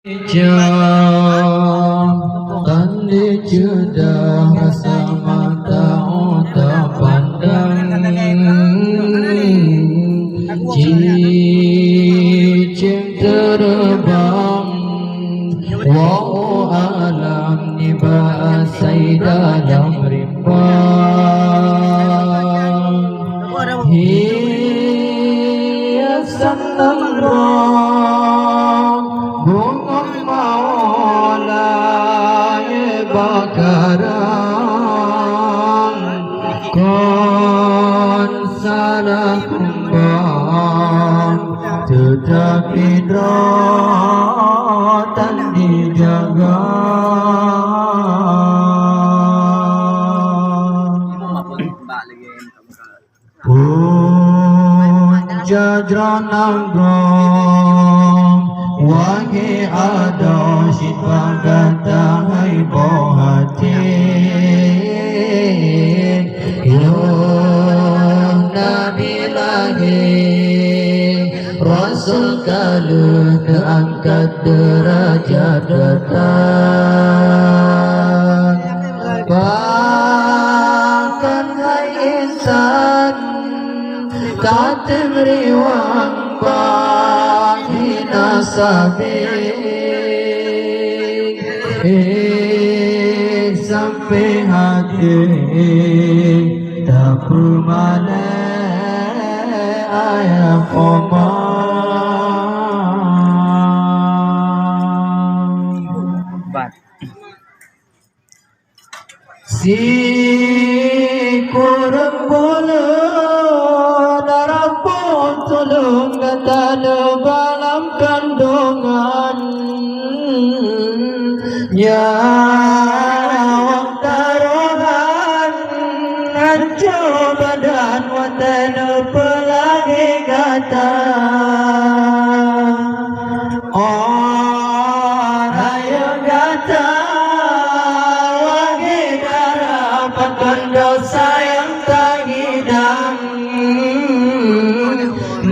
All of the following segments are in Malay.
Tanda juda mata tak pandang cicing terbang wow alam ni bahasai dalam rimbang hiasan lembrong bunga maulai bakaran kon salah kembang tetapi daratan dijaga jajran nanggrong wahai ada sifat kata hai bohati yung nabi lagi rasul kalu keangkat derajat datang bahkan hai insan tak teriwang bagi nasabih sampai hati tak bermana ayah komang si kurang boleh darapun tolong kata dalam kandungan nyawa taruhan hancur badan watan pelagi kata orang yang kata wagi darapkan dosa yang tak hidang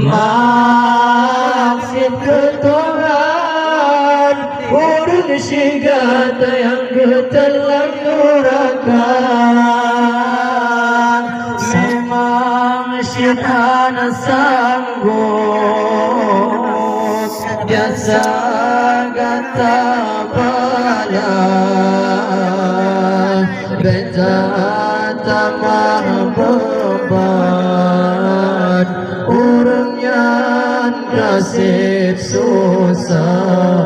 maksud ketuhan urut sigata yang ketelan nurakan memang syaitan sanggup biasa kata bala beta tamar beban urangnya nasib susah